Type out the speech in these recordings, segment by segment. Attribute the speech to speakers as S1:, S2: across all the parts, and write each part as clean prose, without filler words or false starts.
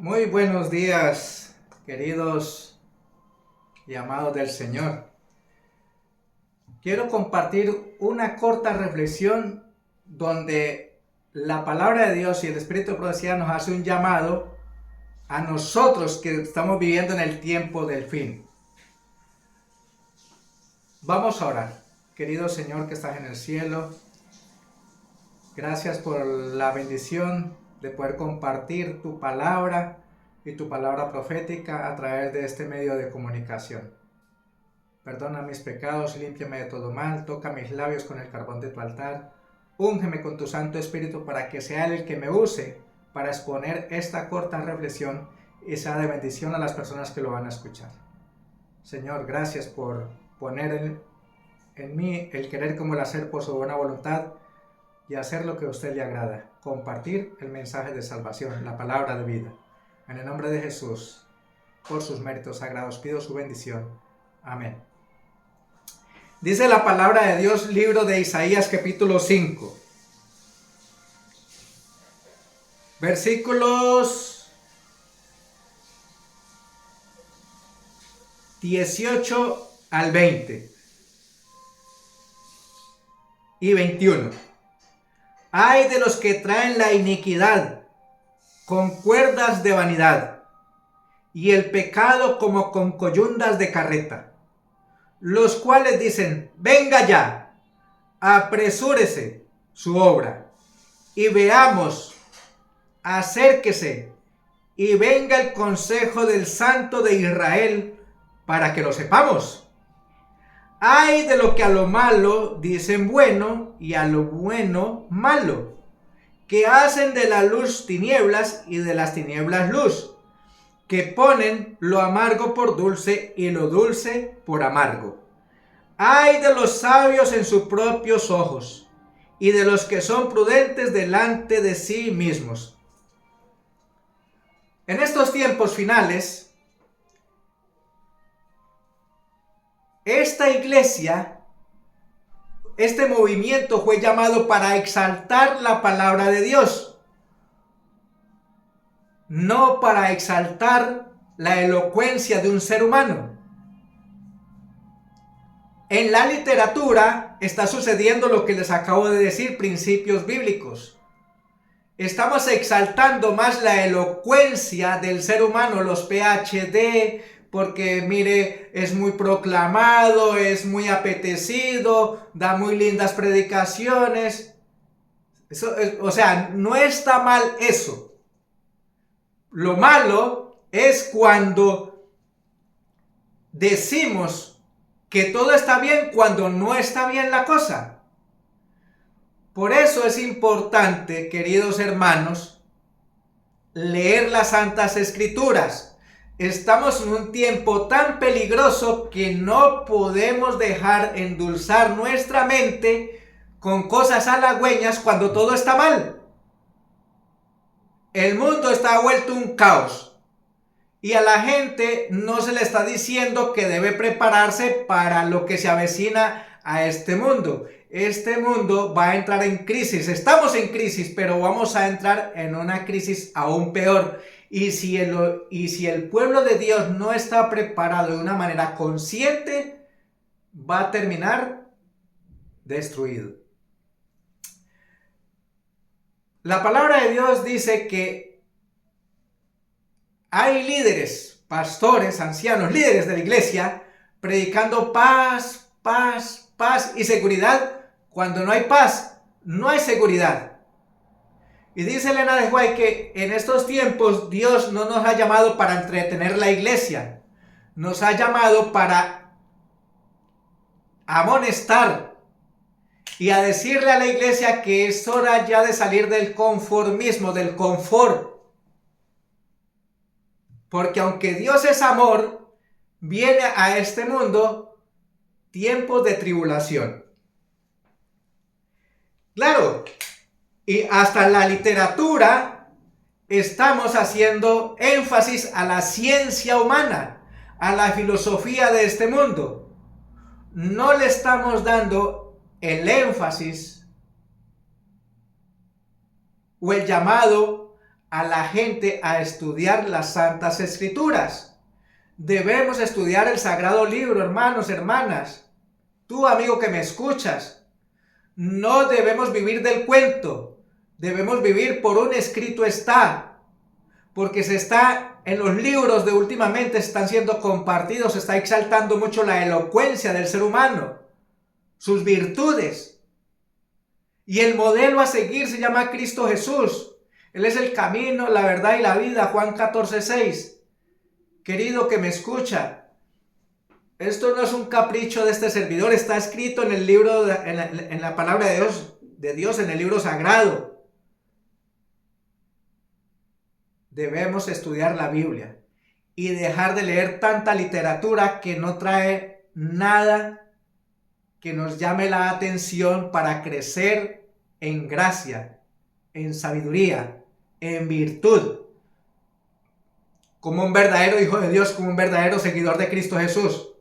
S1: Muy buenos días, queridos y amados del Señor. Quiero compartir una corta reflexión donde la palabra de Dios y el Espíritu de Profecía nos hace un llamado a nosotros que estamos viviendo en el tiempo del fin. Vamos a orar. Querido Señor que estás en el cielo, gracias por la bendición de poder compartir tu palabra y tu palabra profética a través de este medio de comunicación. Perdona mis pecados, límpiame de todo mal, toca mis labios con el carbón de tu altar, úngeme con tu Santo Espíritu para que sea Él el que me use para exponer esta corta reflexión y sea de bendición a las personas que lo van a escuchar. Señor, gracias por poner en mí el querer como el hacer por su buena voluntad y hacer lo que a usted le agrada, compartir el mensaje de salvación, la palabra de vida. En el nombre de Jesús, por sus méritos sagrados, pido su bendición. Amén. Dice la palabra de Dios, libro de Isaías, capítulo 5, versículos 18 al 20 y 21. Ay de los que traen la iniquidad con cuerdas de vanidad y el pecado como con coyundas de carreta, los cuales dicen: venga ya, apresúrese su obra, y veamos, acérquese, y venga el consejo del Santo de Israel, para que lo sepamos. Ay de lo que a lo malo dicen bueno, y a lo bueno malo, que hacen de la luz tinieblas y de las tinieblas luz, que ponen lo amargo por dulce y lo dulce por amargo. Ay de los sabios en sus propios ojos, y de los que son prudentes delante de sí mismos. En estos tiempos finales, esta iglesia, este movimiento fue llamado para exaltar la palabra de Dios, no para exaltar la elocuencia de un ser humano. En la literatura está sucediendo lo que les acabo de decir, principios bíblicos. Estamos exaltando más la elocuencia del ser humano, los PhD, porque mire, es muy proclamado, es muy apetecido, da muy lindas predicaciones. Eso, o sea, no está mal eso. Lo malo es cuando decimos que todo está bien cuando no está bien la cosa. Por eso es importante, queridos hermanos, leer las Santas Escrituras. Estamos en un tiempo tan peligroso que no podemos dejar endulzar nuestra mente con cosas halagüeñas cuando todo está mal. El mundo está vuelto un caos y a la gente no se le está diciendo que debe prepararse para lo que se avecina a este mundo. Este mundo va a entrar en crisis. Estamos en crisis, pero vamos a entrar en una crisis aún peor. Y si el pueblo de Dios no está preparado de una manera consciente, va a terminar destruido. La palabra de Dios dice que hay líderes, pastores, ancianos, líderes de la iglesia, predicando paz, paz, paz y seguridad. Cuando no hay paz, no hay seguridad. Y dice Elena de White que en estos tiempos Dios no nos ha llamado para entretener la iglesia, nos ha llamado para amonestar y a decirle a la iglesia que es hora ya de salir del conformismo, del confort. Porque aunque Dios es amor, viene a este mundo tiempos de tribulación. Claro, y hasta en la literatura estamos haciendo énfasis a la ciencia humana, a la filosofía de este mundo. No le estamos dando el énfasis o el llamado a la gente a estudiar las Santas Escrituras. Debemos estudiar el Sagrado Libro, hermanos, hermanas. Tú, amigo que me escuchas, no debemos vivir del cuento. Debemos vivir por un escrito está. Porque se está en los libros de últimamente están siendo compartidos, se está exaltando mucho la elocuencia del ser humano, sus virtudes. Y el modelo a seguir se llama Cristo Jesús. Él es el camino, la verdad y la vida. Juan 14:6. Querido que me escucha, esto no es un capricho de este servidor, está escrito en el libro, en la palabra de Dios, en el libro sagrado. Debemos estudiar la Biblia y dejar de leer tanta literatura que no trae nada que nos llame la atención para crecer en gracia, en sabiduría, en virtud, como un verdadero hijo de Dios, como un verdadero seguidor de Cristo Jesús.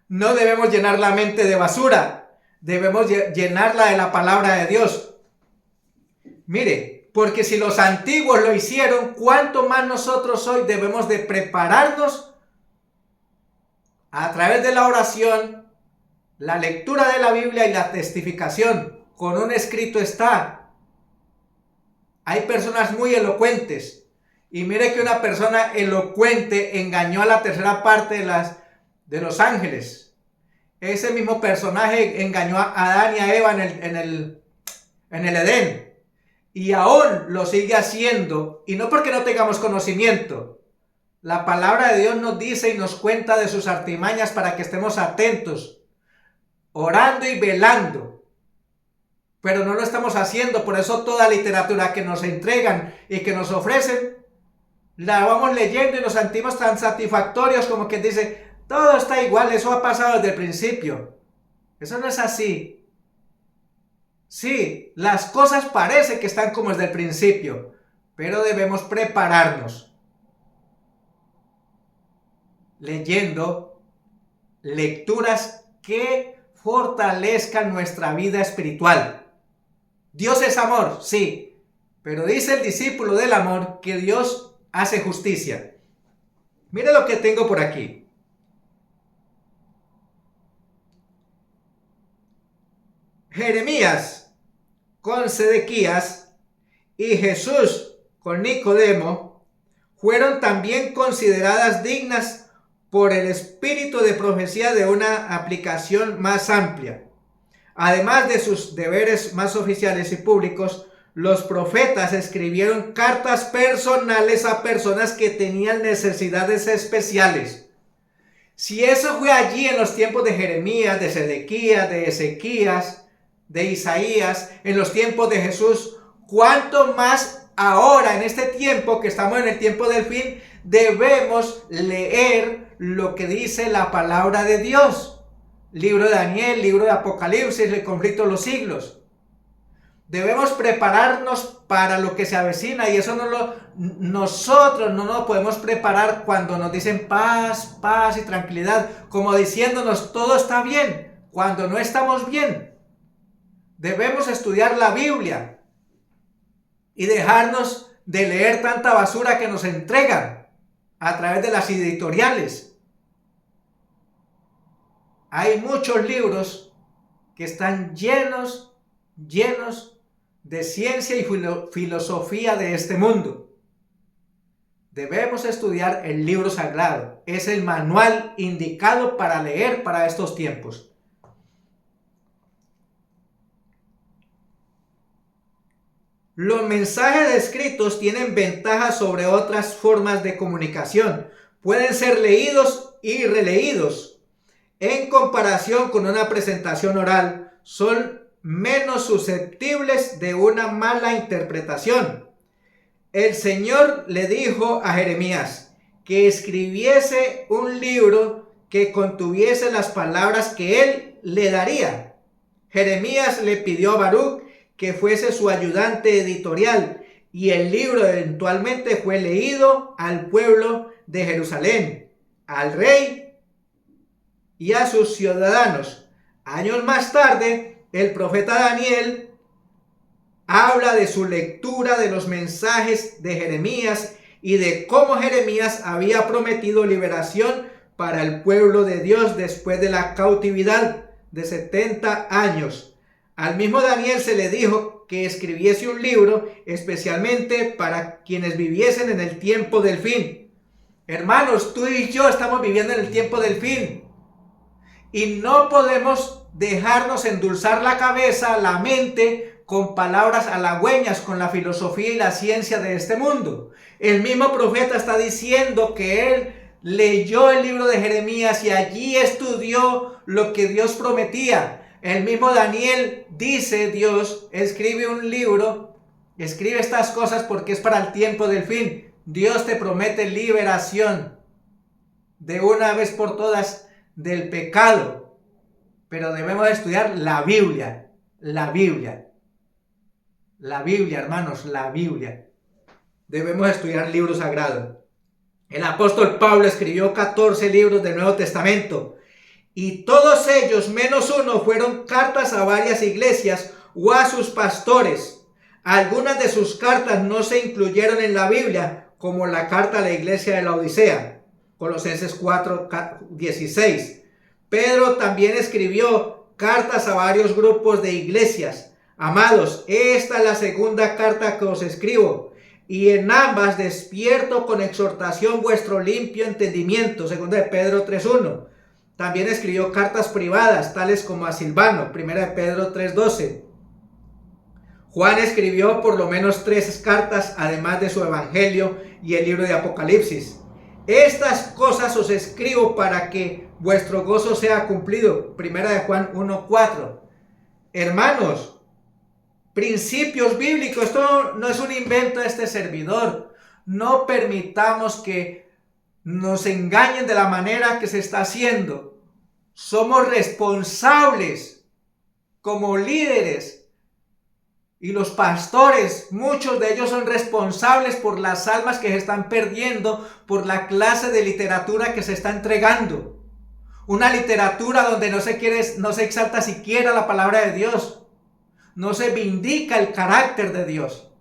S1: No debemos llenar la mente de basura, debemos llenarla de la palabra de Dios. Mire, porque si los antiguos lo hicieron, ¿cuánto más nosotros hoy debemos de prepararnos a través de la oración, la lectura de la Biblia y la testificación? Con un escrito está. Hay personas muy elocuentes. Y mire que una persona elocuente engañó a la tercera parte de los ángeles. Ese mismo personaje engañó a Adán y a Eva en el Edén. Y aún lo sigue haciendo. Y no porque no tengamos conocimiento. La palabra de Dios nos dice y nos cuenta de sus artimañas para que estemos atentos, orando y velando. Pero no lo estamos haciendo. Por eso toda literatura que nos entregan y que nos ofrecen, la vamos leyendo y nos sentimos tan satisfactorios como que dice, todo está igual, eso ha pasado desde el principio. Eso no es así. Sí, las cosas parecen que están como desde el principio, pero debemos prepararnos leyendo lecturas que fortalezcan nuestra vida espiritual. Dios es amor, sí, pero dice el discípulo del amor que Dios hace justicia. Mire lo que tengo por aquí. Jeremías con Sedequías y Jesús con Nicodemo fueron también consideradas dignas por el espíritu de profecía de una aplicación más amplia. Además de sus deberes más oficiales y públicos, los profetas escribieron cartas personales a personas que tenían necesidades especiales. Si eso fue allí en los tiempos de Jeremías, de Sedequías, de Ezequías, de Isaías, en los tiempos de Jesús, ¿cuánto más ahora, en este tiempo que estamos en el tiempo del fin, debemos leer lo que dice la palabra de Dios? Libro de Daniel, libro de Apocalipsis, el conflicto de los siglos. Debemos prepararnos para lo que se avecina y eso nosotros no nos podemos preparar cuando nos dicen paz, paz y tranquilidad, como diciéndonos todo está bien, cuando no estamos bien. Debemos estudiar la Biblia y dejarnos de leer tanta basura que nos entregan a través de las editoriales. Hay muchos libros que están llenos de ciencia y filosofía de este mundo. Debemos estudiar el libro sagrado. Es el manual indicado para leer para estos tiempos. Los mensajes escritos tienen ventajas sobre otras formas de comunicación. Pueden ser leídos y releídos. En comparación con una presentación oral, son menos susceptibles de una mala interpretación. El Señor le dijo a Jeremías que escribiese un libro que contuviese las palabras que él le daría. Jeremías le pidió a Baruch que fuese su ayudante editorial y el libro eventualmente fue leído al pueblo de Jerusalén, al rey y a sus ciudadanos. Años más tarde, el profeta Daniel habla de su lectura de los mensajes de Jeremías y de cómo Jeremías había prometido liberación para el pueblo de Dios después de la cautividad de 70 años. Al mismo Daniel se le dijo que escribiese un libro especialmente para quienes viviesen en el tiempo del fin. Hermanos, tú y yo estamos viviendo en el tiempo del fin y no podemos dejarnos endulzar la cabeza, la mente con palabras halagüeñas, con la filosofía y la ciencia de este mundo. El mismo profeta está diciendo que él leyó el libro de Jeremías y allí estudió lo que Dios prometía. El mismo Daniel dice, Dios escribe un libro, escribe estas cosas porque es para el tiempo del fin. Dios te promete liberación de una vez por todas del pecado, pero debemos estudiar la Biblia, hermanos, la Biblia. Debemos estudiar libros sagrados. El apóstol Pablo escribió 14 libros del Nuevo Testamento y todos ellos, menos uno, fueron cartas a varias iglesias o a sus pastores. Algunas de sus cartas no se incluyeron en la Biblia, como la carta a la iglesia de la Odisea, Colosenses 4:16. Pedro también escribió cartas a varios grupos de iglesias. Amados, esta es la segunda carta que os escribo, y en ambas despierto con exhortación vuestro limpio entendimiento, segunda de Pedro 3:1. También escribió cartas privadas, tales como a Silvano, primera de Pedro 3:12. Juan escribió por lo menos 3 cartas, además de su evangelio y el libro de Apocalipsis. Estas cosas os escribo para que vuestro gozo sea cumplido. Primera de Juan 1:4. Hermanos, principios bíblicos, esto no es un invento de este servidor. No permitamos que nos engañen de la manera que se está haciendo. Somos responsables como líderes. Y los pastores, muchos de ellos son responsables por las almas que se están perdiendo por la clase de literatura que se está entregando. Una literatura donde no se exalta siquiera la palabra de Dios. No se vindica el carácter de Dios.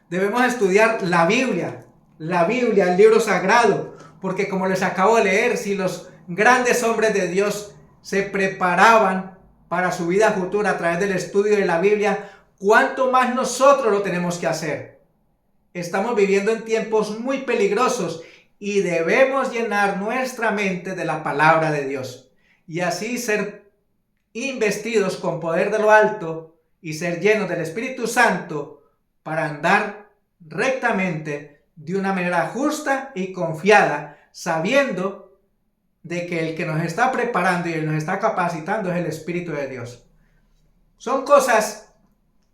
S1: Debemos estudiar la Biblia, el libro sagrado, porque como les acabo de leer, si los grandes hombres de Dios se preparaban para su vida futura a través del estudio de la Biblia, ¿cuánto más nosotros lo tenemos que hacer? Estamos viviendo en tiempos muy peligrosos y debemos llenar nuestra mente de la palabra de Dios y así ser investidos con poder de lo alto y ser llenos del Espíritu Santo para andar rectamente de una manera justa y confiada, sabiendo de que el que nos está preparando y nos está capacitando es el Espíritu de Dios. Son cosas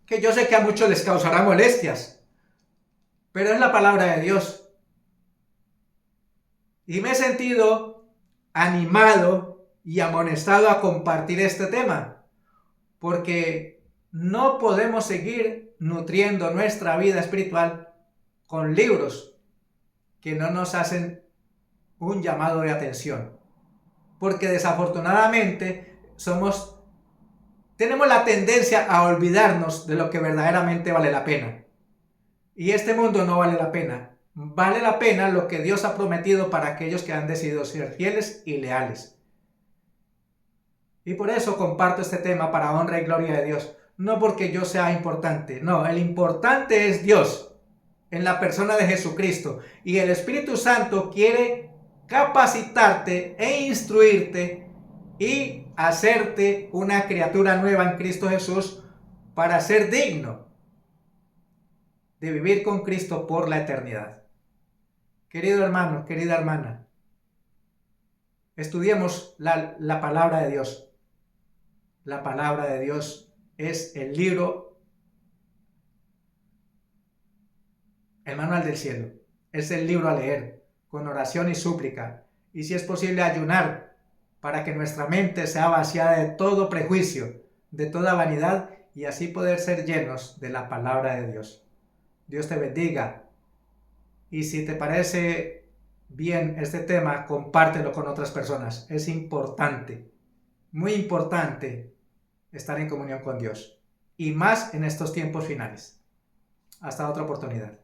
S1: que yo sé que a muchos les causará molestias, pero es la palabra de Dios. Y me he sentido animado y amonestado a compartir este tema, porque no podemos seguir nutriendo nuestra vida espiritual con libros que no nos hacen un llamado de atención, porque desafortunadamente tenemos la tendencia a olvidarnos de lo que verdaderamente vale la pena. Y este mundo no vale la pena. Vale la pena lo que Dios ha prometido para aquellos que han decidido ser fieles y leales. Y por eso comparto este tema para honra y gloria de Dios. No porque yo sea importante. No, el importante es Dios en la persona de Jesucristo. Y el Espíritu Santo quiere capacitarte e instruirte y hacerte una criatura nueva en Cristo Jesús para ser digno de vivir con Cristo por la eternidad. Querido hermano, querida hermana, estudiemos la palabra de Dios. La palabra de Dios es el libro, el manual del cielo. Es el libro a leer con oración y súplica. Y si es posible ayunar, para que nuestra mente sea vaciada de todo prejuicio, de toda vanidad, y así poder ser llenos de la palabra de Dios. Dios te bendiga. Y si te parece bien este tema, compártelo con otras personas. Es importante, muy importante, estar en comunión con Dios. Y más en estos tiempos finales. Hasta otra oportunidad.